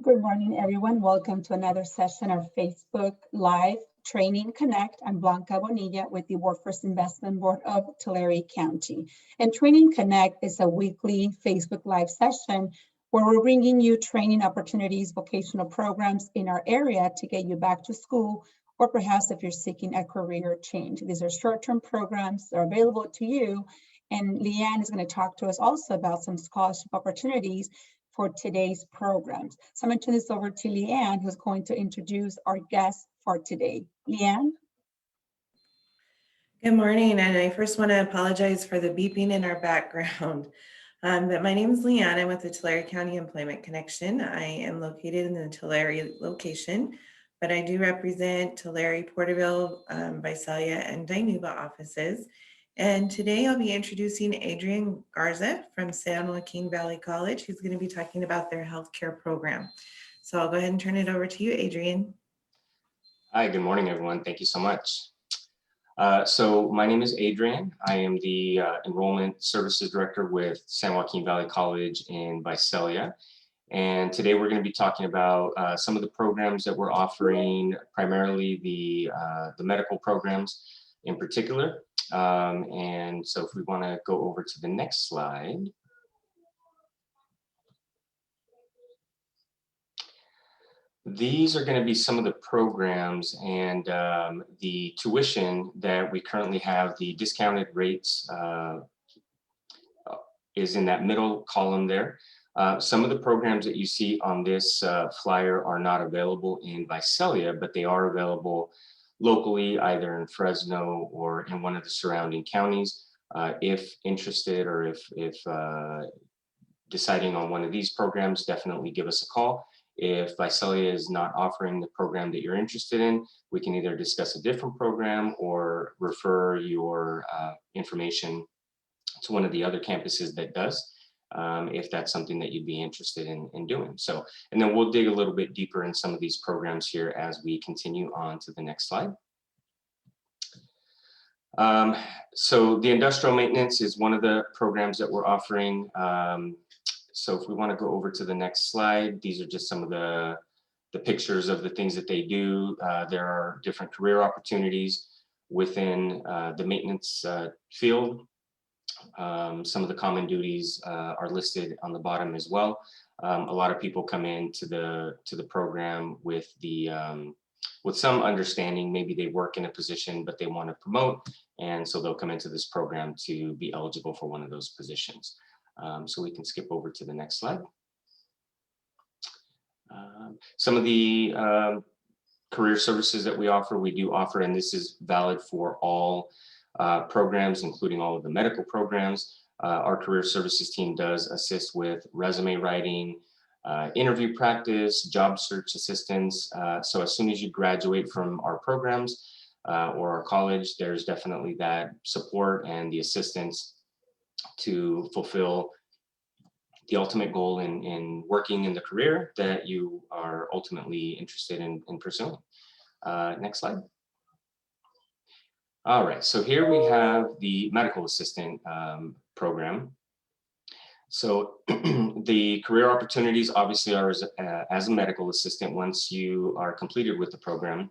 Good morning, everyone. Welcome to another session of Facebook Live Training Connect. I'm Blanca Bonilla with the Workforce Investment Board of Tulare County. And Training Connect is a weekly Facebook Live session where we're bringing you training opportunities, vocational programs in our area to get you back to school, or perhaps if you're seeking a career change. These are short-term programs that are available to you. And Leanne is going to talk to us also about some scholarship opportunities for today's programs. So I'm going to turn this over to Leanne, who's going to introduce our guest for today. Leanne? Good morning, and I first want to apologize for the beeping in our background. But my name is Leanne. I'm with the Tulare County Employment Connection. I am located in the Tulare location, but I do represent Tulare, Porterville, Visalia, and Dinuba offices. And today I'll be introducing Adrian Garza from San Joaquin Valley College, who's going to be talking about their healthcare program. So I'll go ahead and turn it over to you, Adrian. Hi, good morning, everyone. Thank you so much. So my name is Adrian. I am the Enrollment Services Director with San Joaquin Valley College in Visalia. And today we're going to be talking about some of the programs that we're offering, primarily the medical programs in particular. And so if we want to go over to the next slide. These are going to be some of the programs and the tuition that we currently have. The discounted rates is in that middle column there. Some of the programs that you see on this flyer are not available in Visalia, but they are available locally, either in Fresno or in one of the surrounding counties. If interested, or if deciding on one of these programs, definitely give us a call. If Visalia is not offering the program that you're interested in, we can either discuss a different program or refer your information to one of the other campuses that does, if that's something that you'd be interested in doing. So, and then we'll dig a little bit deeper in some of these programs here as we continue on to the next slide. So the industrial maintenance is one of the programs that we're offering. So if we want to go over to the next slide, these are just some of the pictures of the things that they do. There are different career opportunities within the maintenance field. Some of the common duties are listed on the bottom as well. A lot of people come into the program with some understanding. Maybe they work in a position, but they want to promote, and so they'll come into this program to be eligible for one of those positions. So we can skip over to the next slide. Some of the career services that we do offer, and this is valid for all programs, including all of the medical programs. Our career services team does assist with resume writing, interview practice, job search assistance. So as soon as you graduate from our programs or our college, there's definitely that support and the assistance to fulfill the ultimate goal in working in the career that you are ultimately interested in pursuing. Next slide. All right, so here we have the medical assistant program. So the career opportunities obviously are as a medical assistant once you are completed with the program.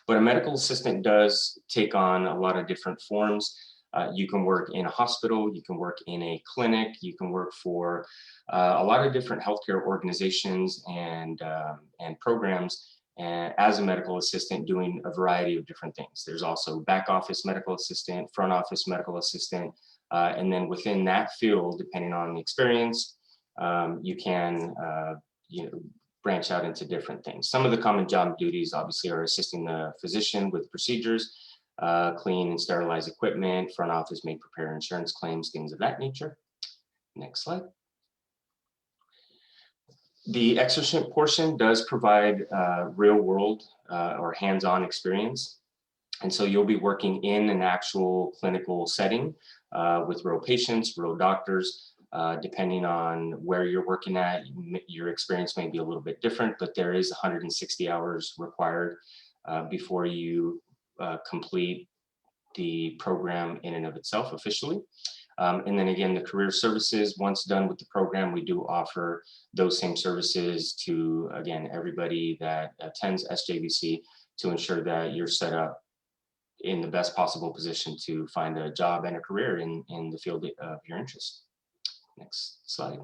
But a medical assistant does take on a lot of different forms. You can work in a hospital, you can work in a clinic, you can work for a lot of different healthcare organizations and programs as a medical assistant, doing a variety of different things. There's also back office medical assistant, front office medical assistant, and then within that field, depending on the experience, you can branch out into different things. Some of the common job duties obviously are assisting the physician with procedures, clean and sterilize equipment, front office may prepare insurance claims, things of that nature. Next slide. The externship portion does provide real world or hands-on experience. And so you'll be working in an actual clinical setting with real patients, real doctors. Depending on where you're working at, your experience may be a little bit different, but there is 160 hours required before you complete the program in and of itself officially. And then again, the career services, once done with the program, we do offer those same services to, again, everybody that attends SJVC to ensure that you're set up in the best possible position to find a job and a career in the field of your interest. Next slide.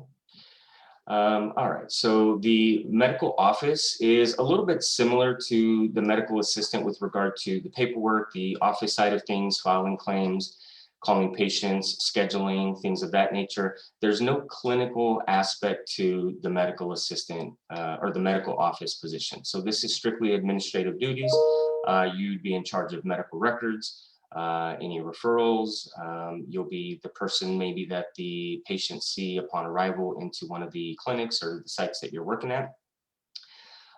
All right, so the medical office is a little bit similar to the medical assistant with regard to the paperwork, the office side of things, filing claims, calling patients, scheduling, things of that nature. There's no clinical aspect to the medical assistant or the medical office position. So this is strictly administrative duties. You'd be in charge of medical records, any referrals. You'll be the person maybe that the patients see upon arrival into one of the clinics or the sites that you're working at.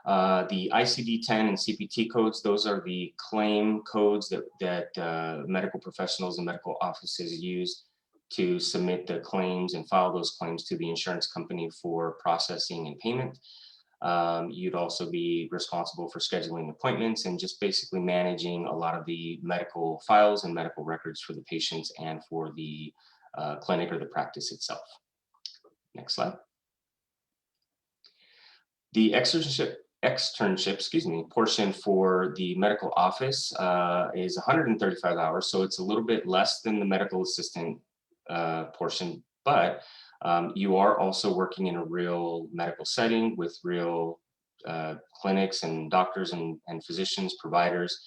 The ICD-10 and CPT codes, those are the claim codes that medical professionals and medical offices use to submit the claims and file those claims to the insurance company for processing and payment. You'd also be responsible for scheduling appointments and just basically managing a lot of the medical files and medical records for the patients and for the clinic or the practice itself. Next slide. The externship portion for the medical office is 135 hours. So it's a little bit less than the medical assistant portion, but you are also working in a real medical setting with real clinics and doctors and physicians, providers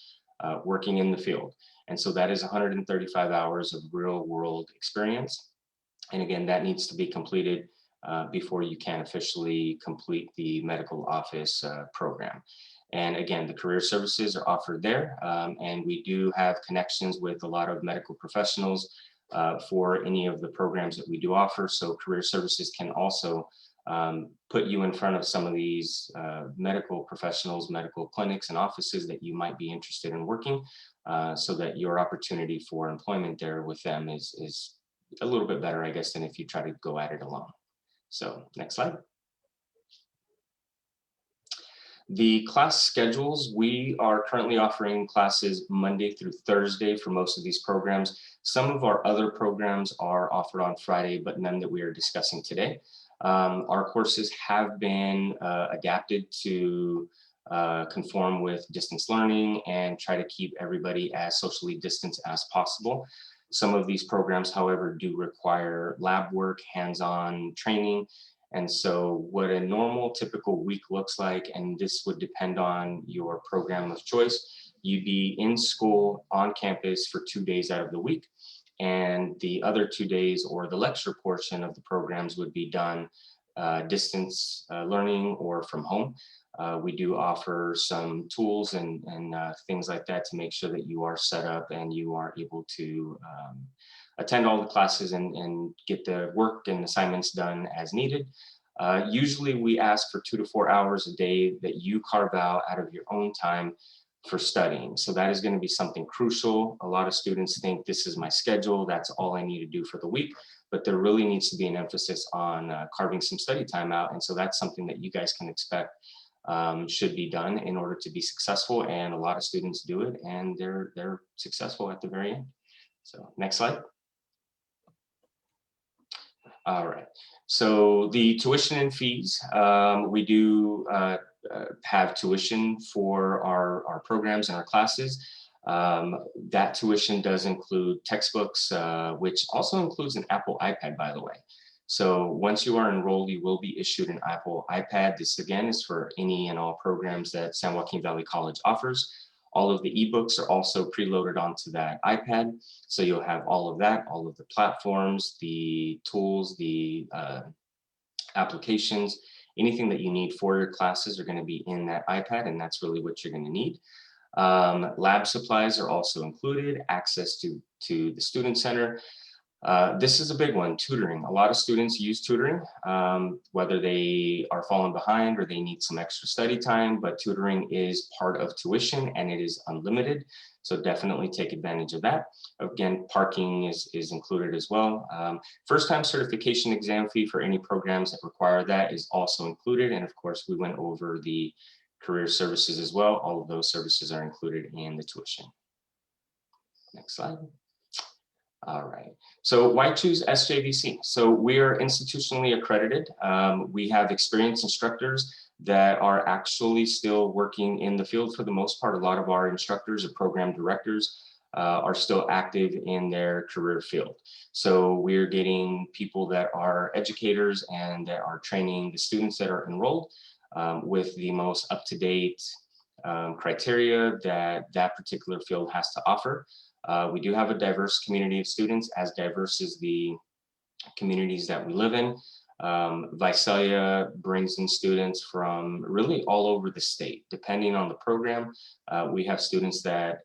working in the field. And so that is 135 hours of real world experience. And again, that needs to be completed before you can officially complete the medical office program. And again, the career services are offered there. And we do have connections with a lot of medical professionals for any of the programs that we do offer. So career services can also put you in front of some of these medical professionals, medical clinics and offices that you might be interested in working so that your opportunity for employment there with them is a little bit better, I guess, than if you try to go at it alone. So next slide. The class schedules, we are currently offering classes Monday through Thursday for most of these programs. Some of our other programs are offered on Friday, but none that we are discussing today. Our courses have been adapted to conform with distance learning and try to keep everybody as socially distanced as possible. Some of these programs, however, do require lab work, hands-on training. And so what a normal typical week looks like, and this would depend on your program of choice, you'd be in school on campus for 2 days out of the week. And the other 2 days or the lecture portion of the programs would be done distance learning or from home. We do offer some tools and things like that to make sure that you are set up and you are able to attend all the classes and get the work and assignments done as needed. Usually we ask for 2 to 4 hours a day that you carve out of your own time for studying. So that is going to be something crucial. A lot of students think this is my schedule, that's all I need to do for the week, but there really needs to be an emphasis on carving some study time out. And so that's something that you guys can expect should be done in order to be successful. And a lot of students do it and they're successful at the very end. So next slide. All right, so the tuition and fees, we do have tuition for our programs and our classes. That tuition does include textbooks, which also includes an Apple iPad, by the way. So once you are enrolled, you will be issued an Apple iPad. This again is for any and all programs that San Joaquin Valley College offers. All of the ebooks are also preloaded onto that iPad. So you'll have all of that, all of the platforms, the tools, the applications, anything that you need for your classes are going to be in that iPad, and that's really what you're going to need. Lab supplies are also included, access to the Student Center. This is a big one, tutoring. A lot of students use tutoring, whether they are falling behind or they need some extra study time, but tutoring is part of tuition and it is unlimited. So definitely take advantage of that. Again, parking is included as well. First time certification exam fee for any programs that require that is also included. And of course, we went over the career services as well. All of those services are included in the tuition. Next slide. All right. So why choose SJVC? So we are institutionally accredited. We have experienced instructors that are actually still working in the field for the most part. A lot of our instructors or program directors are still active in their career field. So we're getting people that are educators and that are training the students that are enrolled with the most up-to-date criteria that that particular field has to offer. We do have a diverse community of students, as diverse as the communities that we live in. Visalia brings in students from really all over the state, depending on the program. We have students that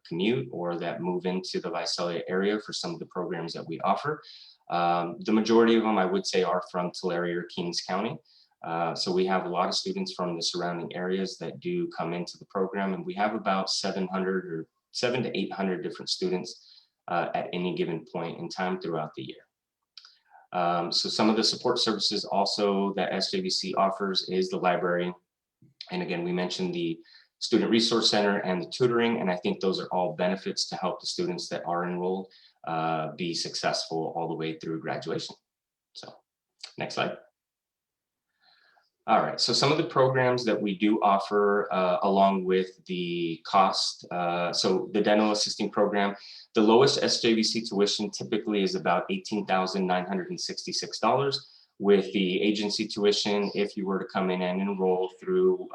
commute or that move into the Visalia area for some of the programs that we offer. The majority of them, I would say, are from Tulare or Kings County. So we have a lot of students from the surrounding areas that do come into the program, and we have about 700 or 700 to 800 different students at any given point in time throughout the year. So some of the support services also that SJVC offers is the library. And again, we mentioned the Student Resource Center and the tutoring, and I think those are all benefits to help the students that are enrolled be successful all the way through graduation. So next slide. All right, so some of the programs that we do offer along with the cost. So the dental assisting program, the lowest SJVC tuition typically is about $18,966. With the agency tuition, if you were to come in and enroll through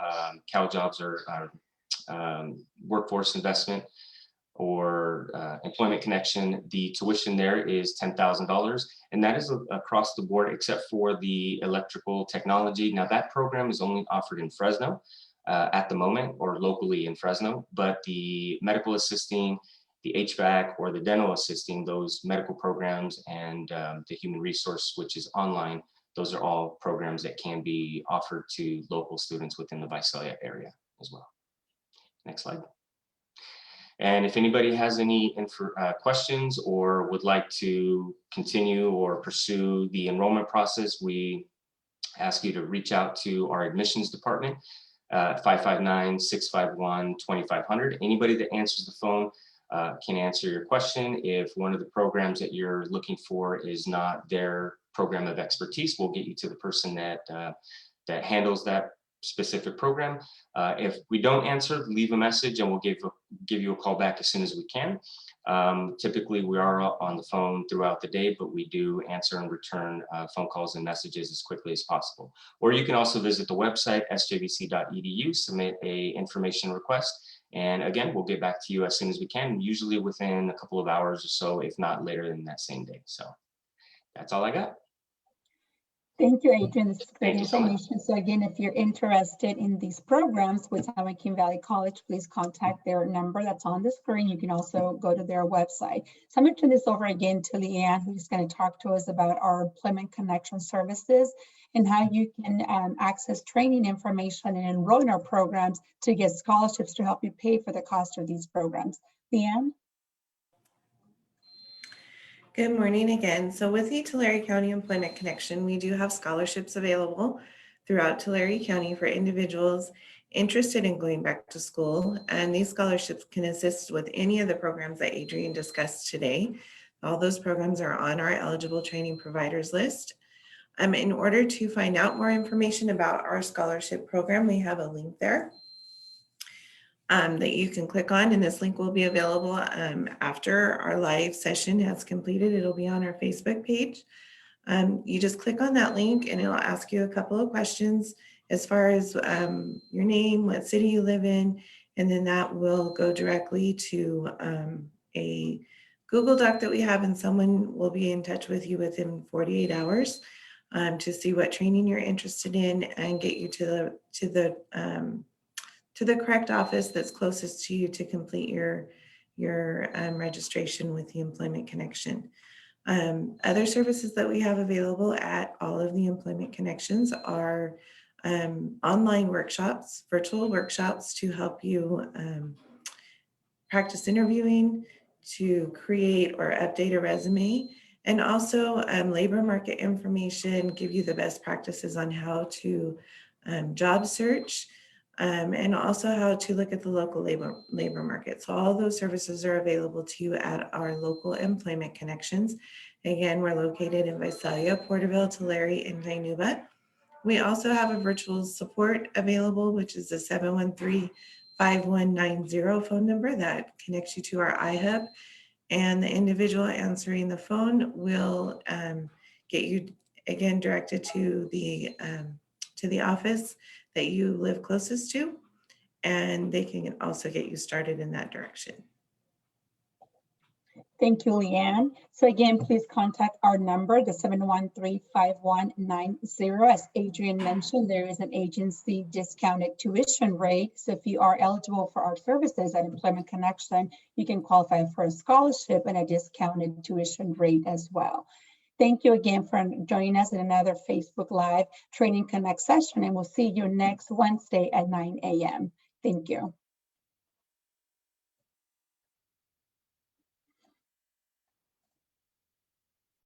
CalJobs or Workforce Investment or Employment Connection, the tuition there is $10,000, and that is across the board except for the electrical technology. Now that program is only offered in Fresno at the moment, or locally in Fresno, but the medical assisting, the HVAC, or the dental assisting, those medical programs, and the human resource, which is online, those are all programs that can be offered to local students within the Visalia area as well. Next slide. And if anybody has any questions or would like to continue or pursue the enrollment process, we ask you to reach out to our admissions department, 559-651-2500. Anybody that answers the phone can answer your question. If one of the programs that you're looking for is not their program of expertise, we'll get you to the person that handles that specific program. If we don't answer, leave a message and we'll give you a call back as soon as we can. Typically we are on the phone throughout the day, but we do answer and return phone calls and messages as quickly as possible. Or you can also visit the website, sjvc.edu, submit a information request. And again, we'll get back to you as soon as we can, usually within a couple of hours or so, if not later than that same day. So that's all I got. Thank you, Adrian. This is great Thank you information. So again, if you're interested in these programs with San Joaquin Valley College, please contact their number that's on the screen. You can also go to their website. So I'm going to turn this over again to Leanne, who's going to talk to us about our employment connection services and how you can access training information and enroll in our programs to get scholarships to help you pay for the cost of these programs. Leanne? Good morning again. So with the Tulare County Employment Connection, we do have scholarships available throughout Tulare County for individuals interested in going back to school. And these scholarships can assist with any of the programs that Adrian discussed today. All those programs are on our eligible training providers list. In order to find out more information about our scholarship program, we have a link there that you can click on, and this link will be available after our live session has completed. It'll be on our Facebook page. You just click on that link and it'll ask you a couple of questions as far as your name, what city you live in, and then that will go directly to a Google Doc that we have, and someone will be in touch with you within 48 hours to see what training you're interested in and get you to the correct office that's closest to you to complete your registration with the Employment Connection. Other services that we have available at all of the Employment Connections are online workshops, virtual workshops to help you practice interviewing, to create or update a resume, and also labor market information, give you the best practices on how to job search, and also how to look at the local labor market. So all those services are available to you at our local employment connections. Again, we're located in Visalia, Porterville, Tulare, and Cayuga. We also have a virtual support available, which is the 713-5190 phone number that connects you to our iHub. And the individual answering the phone will get you, again, directed to the office that you live closest to, and they can also get you started in that direction. Thank you, Leanne. So again, please contact our number, the 713-5190. As Adrian mentioned, there is an agency discounted tuition rate. So if you are eligible for our services at Employment Connection, you can qualify for a scholarship and a discounted tuition rate as well. Thank you again for joining us in another Facebook Live Training Connect session, and we'll see you next Wednesday at 9 a.m. Thank you.